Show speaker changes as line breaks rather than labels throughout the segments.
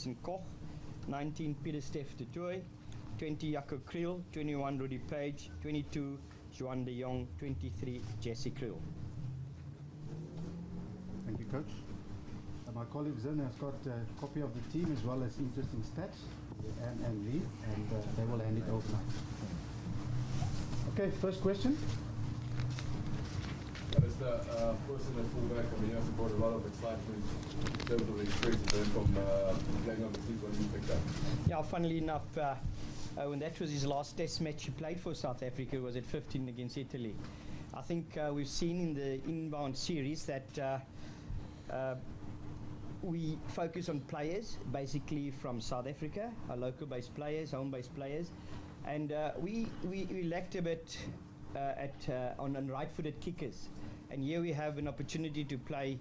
Vincent Koch, 19 Peter Steph de Toy, 20 Jaco Kriel, 21 Rudy Page, 22 Juan de Jong, 23 Jesse Kriel.
Thank you, Coach. My colleague Zin has got a copy of the team as well as interesting stats and me, and they will hand it over now. Okay, first question.
As the person at fullback, I mean, you have brought a lot of excitement in terms of the experience you from playing on the team when you picked up.
Yeah, funnily enough, when that was his last test match he played for South Africa, was at 15 against Italy. I think we've seen in the inbound series that we focus on players, basically from South Africa, our local-based players, home-based players, and we lacked a bit on right-footed kickers. And here we have an opportunity to play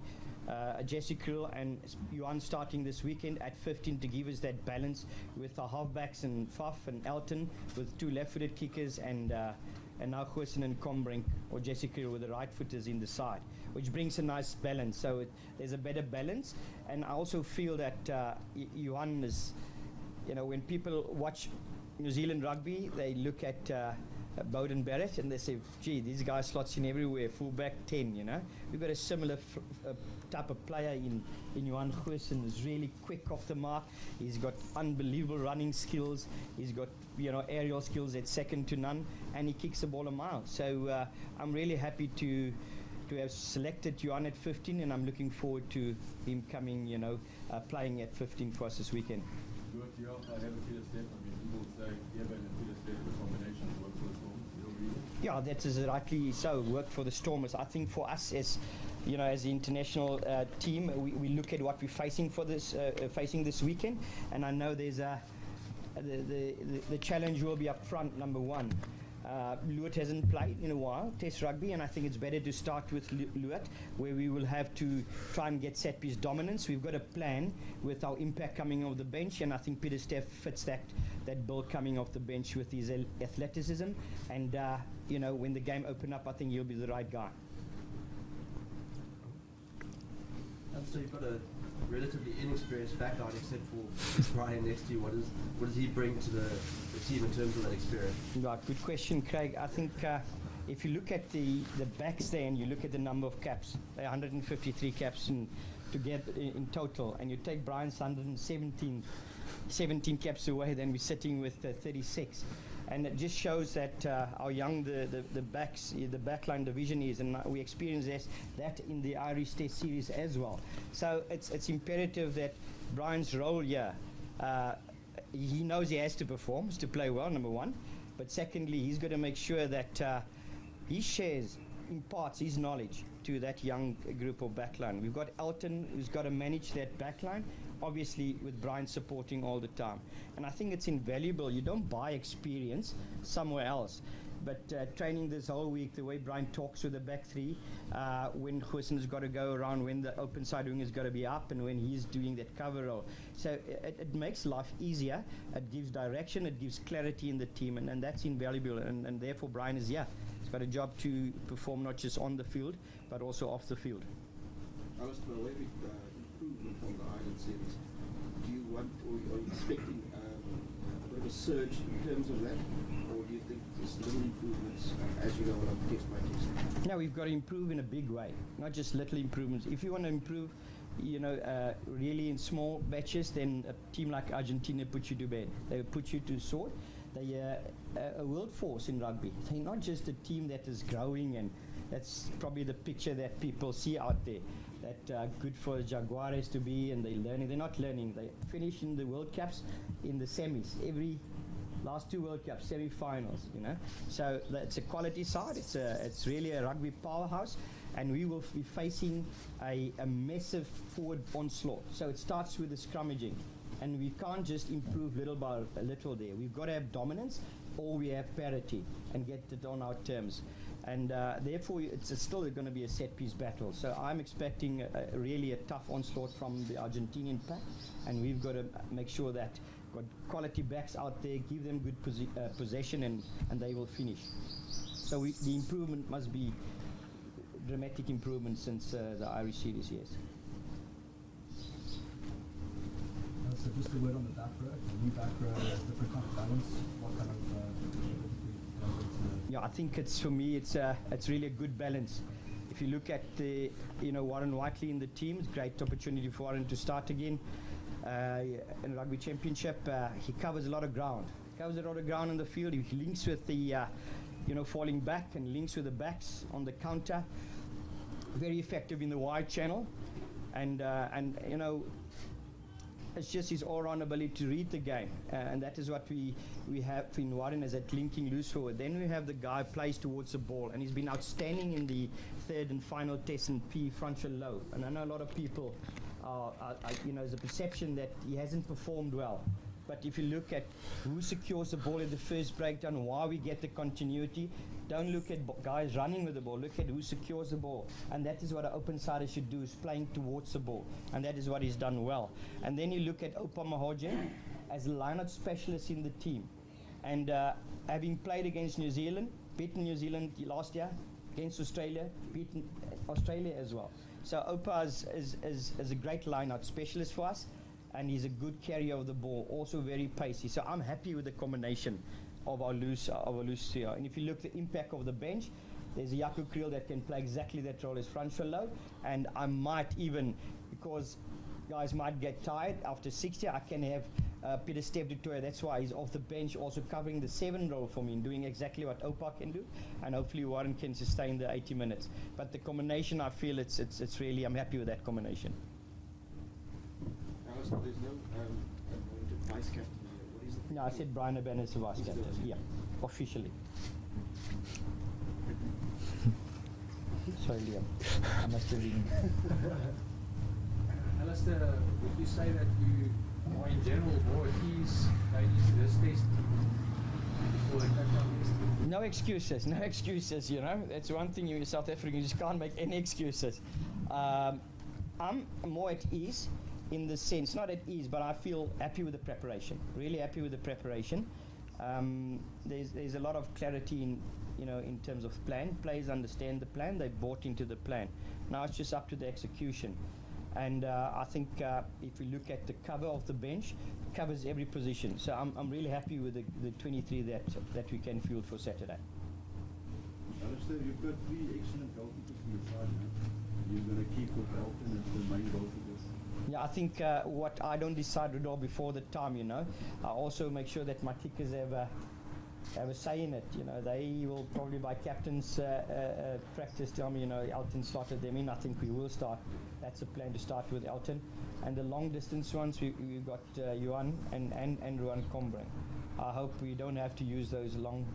Jesse Kriel and Juan starting this weekend at 15 to give us that balance with our halfbacks and Faf and Elton with 2 left-footed kickers, and now Goosen and Combrink or Jesse Kriel with the right-footers in the side, which brings a nice balance. So there's a better balance. And I also feel that Juan is, when people watch New Zealand rugby, they look at Bowden Barrett and they say, gee, these guys slots in everywhere, fullback 10, We've got a similar type of player in Juan Goosen. Is really quick off the mark. He's got unbelievable running skills. He's got, aerial skills that's second to none, and he kicks the ball a mile. So I'm really happy to have selected Juan at 15, and I'm looking forward to him coming, playing at 15 for us this weekend. Yeah, that is rightly so. Work for the Stormers. I think for us as the international team, we look at what we're facing for this facing this weekend, and I know there's the challenge will be up front. Number one, Luat hasn't played in a while, Test rugby, and I think it's better to start with Luat, where we will have to try and get set piece dominance. We've got a plan with our impact coming off the bench, and I think Peter Steph fits that bill coming off the bench with his athleticism, and when the game open up, I think he'll be the right guy.
So you've got a relatively inexperienced backline, except for Bryan next to you. What does he bring to the team in terms of that experience?
Right, good question, Craig. I think if you look at the backs there and you look at the number of caps, there are 153 caps in total, and you take Bryan's 17 caps away, then we're sitting with 36. And it just shows that how young the backline division is, and we experience that in the Irish Test series as well. So it's imperative that Bryan's role here, he knows he has to perform, to play well, number one. But secondly, he's got to make sure that he imparts his knowledge to that young group of backline. We've got Elton, who's got to manage that backline, obviously with Bryan supporting all the time. And I think it's invaluable. You don't buy experience somewhere else. But training this whole week, the way Bryan talks with the back three, when Goosen's got to go around, when the open side wing has got to be up, and when he's doing that cover role. So it makes life easier. It gives direction. It gives clarity in the team, and that's invaluable. And therefore, Bryan is here. He's got a job to perform not just on the field, but also off the field.
Allister, where we improvement from the Ireland series, do you want, or are you expecting a bit of a surge in terms of that, or do you think there's little improvements as you go along test by test?
No, we've got to improve in a big way, not just little improvements. If you want to improve, really in small batches, then a team like Argentina puts you to bed. They put you to the sword. They're a world force in rugby. They're not just a team that is growing, and that's probably the picture that people see out there. That good for Jaguares to be, and they're learning. They're not learning. They finish in the World Cups in the semis. Every last 2 World Cups, semi-finals, So it's a quality side. It's really a rugby powerhouse, and we will be facing a massive forward onslaught. So it starts with the scrummaging, and we can't just improve little by little there. We've got to have dominance, or we have parity, and get it on our terms. And therefore, it's still going to be a set-piece battle. So I'm expecting really a tough onslaught from the Argentinian pack, and we've got to make sure that got quality backs out there, give them good possession, and they will finish. So the improvement must be dramatic improvement since the Irish series, yes.
So just a word on the back row, the new back row, different kind of balance. What kind of
Yeah, I think for me it's really a good balance. If you look at the Warren Whiteley in the team, it's a great opportunity for Warren to start again in Rugby Championship. He covers a lot of ground. In the field. He links with the falling back and links with the backs on the counter. Very effective in the wide channel, and it's just his all-round ability to read the game, and that is what we have in Warren, as that linking loose forward. Then we have the guy who plays towards the ball, and he's been outstanding in the third and final test in P frontal low. And I know a lot of people there's a perception that he hasn't performed well. But if you look at who secures the ball at the first breakdown, why we get the continuity, don't look at guys running with the ball, look at who secures the ball. And that is what an open sider should do, is playing towards the ball. And that is what he's done well. And then you look at Opa Mahoje as a line-out specialist in the team. And having played against New Zealand, beaten New Zealand last year, against Australia, beaten Australia as well. So Opa is a great line-out specialist for us. And he's a good carrier of the ball, also very pacey. So I'm happy with the combination of our loose trio. And if you look at the impact of the bench, there's a Jaco Kriel that can play exactly that role as frontal low. And I might even, because guys might get tired after 60, I can have Peter Step du Toit. That's why he's off the bench, also covering the 7 role for me and doing exactly what Opa can do. And hopefully Warren can sustain the 80 minutes. But the combination, I feel it's really, I'm happy with that combination.
So there's no vice captain here. What is the
No, I said Bryan Habana is the vice captain. Yeah, officially. Sorry, Liam. I must have been.
Allister, would you say that you are in general more at ease going into this test before the Cape test?
No excuses, That's one thing in South Africa, you just can't make any excuses. I'm more at ease. In the sense, not at ease, but I feel happy with the preparation. Really happy with the preparation. There's a lot of clarity in terms of plan. Players understand the plan. They bought into the plan. Now it's just up to the execution. And I think if we look at the cover of the bench, it covers every position. So I'm really happy with the 23 that we can field for Saturday.
Allister, you've got 3 excellent goalkeepers on the side now. You're going to keep with Elton as the main goalkeepers.
Yeah, I think what I don't decide at all before the time, I also make sure that my kickers have a say in it. They will probably by captain's practice tell me, Elton slotted them in. I think we will start. That's the plan, to start with Elton. And the long distance ones, we've got Johan and Ruan Combrink. I hope we don't have to use those long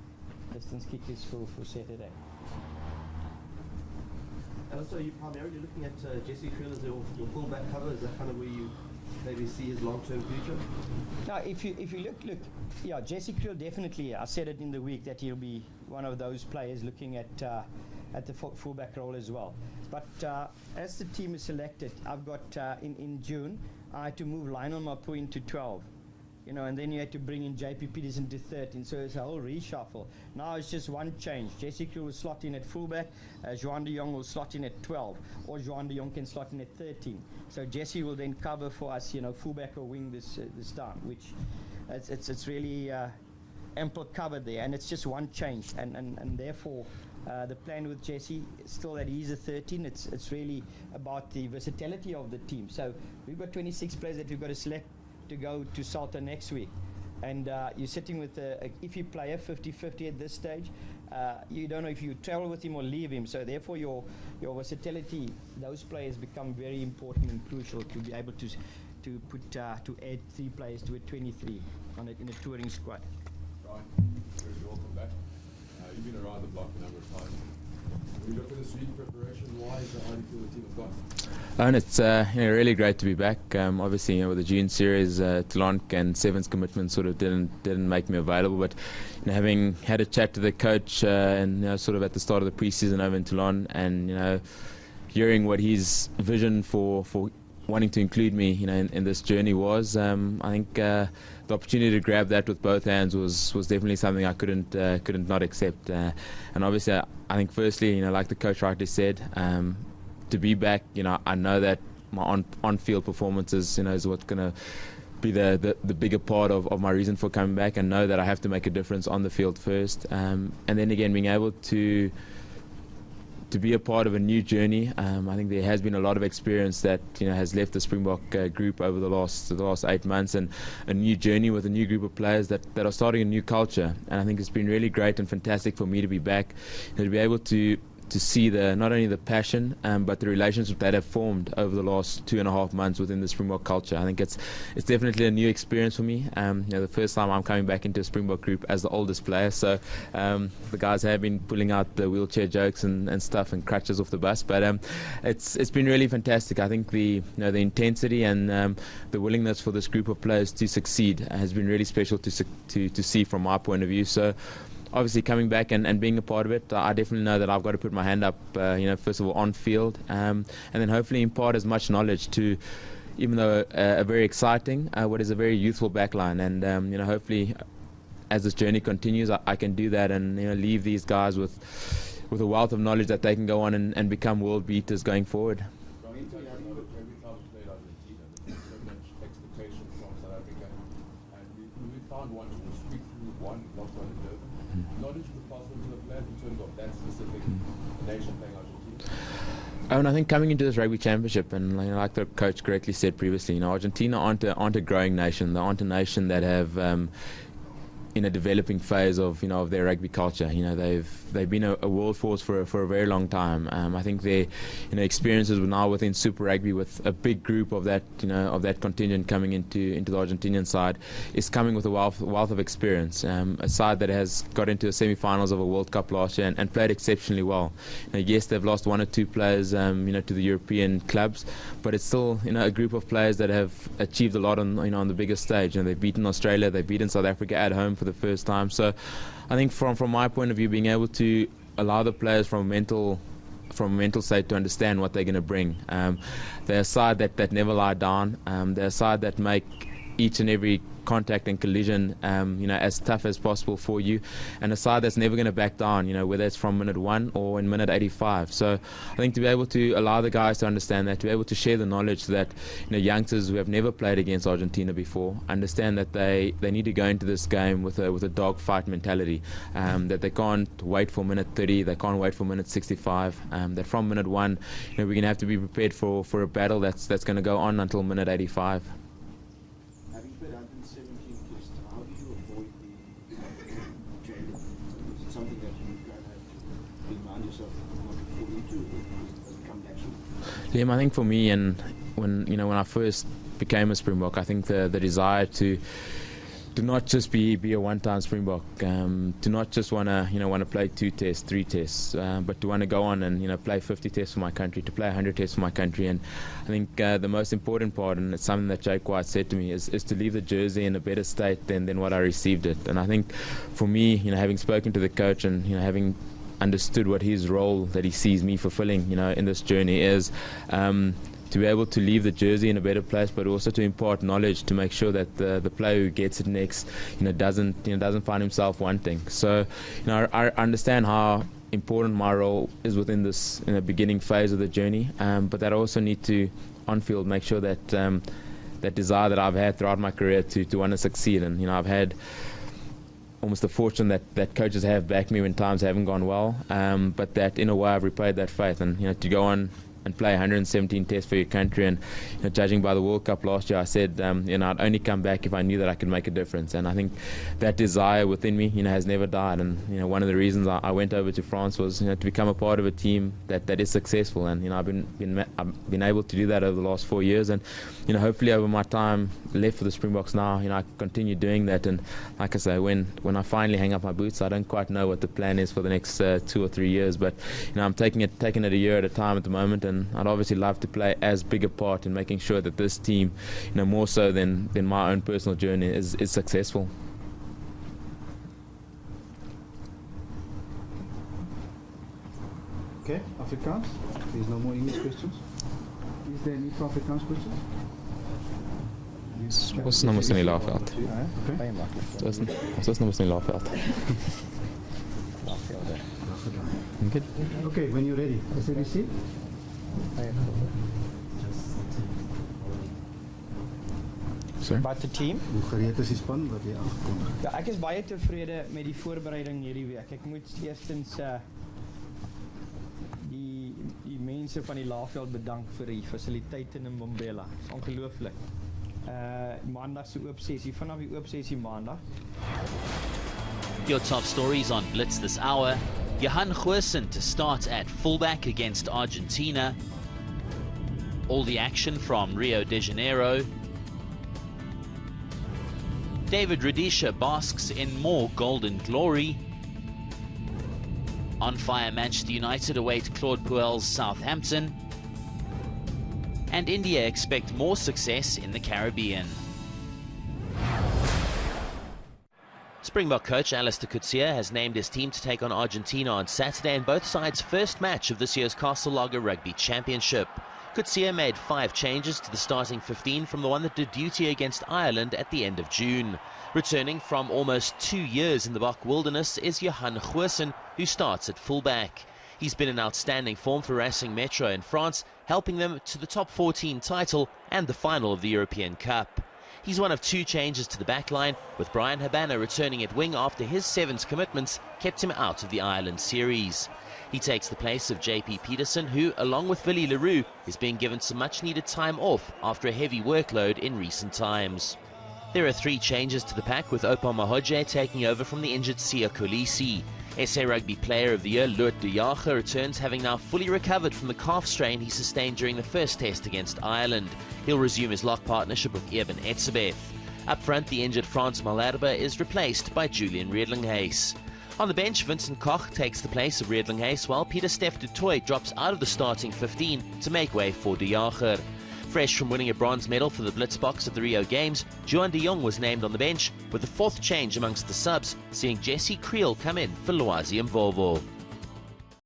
distance kickers for Saturday.
So you're primarily looking at Jesse Kriel as your fullback cover. Is that kind of where you maybe see his long-term future?
Now, if you look, yeah, Jesse Kriel definitely. I said it in the week that he'll be one of those players looking at the fullback role as well. But as the team is selected, I've got in June I had to move Lionel Mapu into 12. And then you had to bring in JP Peterson to 13, so it's a whole reshuffle. Now it's just one change. Jesse Kriel will slot in at fullback, Johan de Jong will slot in at 12, or Johan de Jong can slot in at 13. So Jesse will then cover for us, fullback or wing this time, which it's really ample cover there, and it's just one change, and therefore the plan with Jesse is still that he's a 13. It's really about the versatility of the team. So we've got 26 players that we've got to select to go to Salta next week, and you're sitting with a iffy player, 50-50 at this stage. You don't know if you travel with him or leave him, so therefore your versatility, those players become very important and crucial to be able to add 3 players to a 23 in a touring squad.
Bryan, very welcome back. You've been around the block a number of times. When you look at this week preparation, why is the highly feel the team has got?
And it's really great to be back. Obviously, with the June series, Toulon and Sevens commitment sort of didn't make me available. But having had a chat to the coach and sort of at the start of the preseason over in Toulon, and hearing what his vision for wanting to include me, in this journey was, I think the opportunity to grab that with both hands was definitely something I couldn't not accept. And obviously, I think firstly, like the coach rightly said, to be back, I know that my on-field performances, is what's going to be the bigger part of my reason for coming back, and know that I have to make a difference on the field first, and then again being able to be a part of a new journey. I think there has been a lot of experience that has left the Springbok group over the last 8 months, and a new journey with a new group of players that are starting a new culture. And I think it's been really great and fantastic for me to be back, to be able to see not only the passion but the relationships that have formed over the last 2.5 months within the Springbok culture. I think it's definitely a new experience for me. The first time I'm coming back into a Springbok group as the oldest player, so the guys have been pulling out the wheelchair jokes and stuff and crutches off the bus, but it's been really fantastic. I think the intensity and the willingness for this group of players to succeed has been really special to see from my point of view. So obviously coming back and being a part of it, I definitely know that I've got to put my hand up, first of all on field, and then hopefully impart as much knowledge to, even though a very exciting, what is a very youthful backline, and hopefully as this journey continues, I can do that and leave these guys with a wealth of knowledge that they can go on and become world beaters going forward.
Every time we played Argentina, there's so much expectation from South Africa, and we found one to speak through one lockdown in Durban. Knowledge was possible to the players in terms of that specific nation playing Argentina.
And I think coming into this Rugby Championship, and like the coach correctly said previously, Argentina aren't a growing nation. They aren't a nation that have in a developing phase of their rugby culture. They've been a world force for a very long time. I think their experiences were now within Super Rugby, with a big group of that contingent coming into the Argentinian side, is coming with a wealth of experience. A side that has got into the semi-finals of a World Cup last year and played exceptionally well. Yes, they've lost 1 or 2 players to the European clubs, but it's still a group of players that have achieved a lot on the biggest stage. They've beaten Australia, they've beaten South Africa at home for the first time. So I think from my point of view, being able to allow the players from a mental state to understand what they're going to bring. They're a side that never lie down. They're a side that make each and every contact and collision as tough as possible for you, and a side that's never going to back down, whether it's from minute 1 or in minute 85. So I think to be able to allow the guys to understand that, to be able to share the knowledge that youngsters who have never played against Argentina before understand that they need to go into this game with a dogfight mentality, that they can't wait for minute 30, they can't wait for minute 65, that from minute 1 we're going to have to be prepared for a battle that's going to go on until minute 85. Liam, I think for me, and when I first became a Springbok, I think the desire to not just be a one-time Springbok, to not just want to play 2 tests, 3 tests, but to want to go on and play 50 tests for my country, to play 100 tests for my country. And I think the most important part, and it's something that Jake White said to me, is to leave the jersey in a better state than what I received it. And I think for me, having spoken to the coach and having understood what his role that he sees me fulfilling in this journey is, to be able to leave the jersey in a better place, but also to impart knowledge to make sure that the player who gets it next doesn't find himself wanting. So I understand how important my role is within this beginning phase of the journey, but that I also need to on field make sure that that desire that I've had throughout my career to want to succeed. And I've had almost the fortune that coaches have backed me when times haven't gone well, but that in a way I've repaid that faith, and to go on and play 117 tests for your country. And judging by the World Cup last year, I said I'd only come back if I knew that I could make a difference. And I think that desire within me has never died. And one of the reasons I went over to France was to become a part of a team that is successful. And I've been able to do that over the last 4 years. And hopefully over my time left for the Springboks now, I can continue doing that. And like I say, when I finally hang up my boots, I don't quite know what the plan is for the next 2 or 3 years. But I'm taking it a year at a time at the moment. And I'd obviously love to play as big a part in making sure that this team, more so than my own personal journey, is successful.
Okay, Afrikaans. There's no more English questions. Is there any for Afrikaans questions?
Ons nou mos in die laafveld.
Okay.
Ons nou mos in die laafveld.
Okay, when you're ready. SABC?
Sorry?
Wat die team?
Hoe gereed is die span wat jy aangekondig het?
Ja, ek is baie tevrede met die voorbereiding hierdie week. Ek moet eerstens die mense van die Laagveld bedank vir die fasiliteite in Mbombela. Dit is ongelooflik. Maandag se oop sessie, vanaf die oop sessie maandag.
Your top stories on Blitz this hour. Johan Coetzee to start at fullback against Argentina. All the action from Rio de Janeiro. David Rudisha basks in more golden glory. On fire Manchester United await Claude Puel's Southampton. And India expect more success in the Caribbean. Springbok coach Allister Coetzee has named his team to take on Argentina on Saturday in both sides' first match of this year's Castle Lager Rugby Championship. Coetzee made 5 changes to the starting 15 from the one that did duty against Ireland at the end of June. Returning from almost 2 years in the Bach wilderness is Johan Coetzee, who starts at fullback. He's been in outstanding form for Racing Metro in France, helping them to the top 14 title and the final of the European Cup. He's one of 2 changes to the backline, with Bryan Habana returning at wing after his 7th commitments kept him out of the Ireland series. He takes the place of JP Peterson, who, along with Willie Leroux, is being given some much-needed time off after a heavy workload in recent times. There are 3 changes to the pack, with Opa Mahoje taking over from the injured Sia Kolisi. SA Rugby Player of the Year Loet de Jager returns, having now fully recovered from the calf strain he sustained during the first test against Ireland. He'll resume his lock partnership with Eben Etzebeth. Up front, the injured Frans Malherbe is replaced by Julian Redlinghuis. On the bench, Vincent Koch takes the place of Redlinghuis, while Peter Steph du Toit drops out of the starting 15 to make way for de Jager. Fresh from winning a bronze medal for the Blitzboks at the Rio Games, Juan de Jong was named on the bench, with the 4th change amongst the subs, seeing Jesse Creel come in for Loazi Mvovo.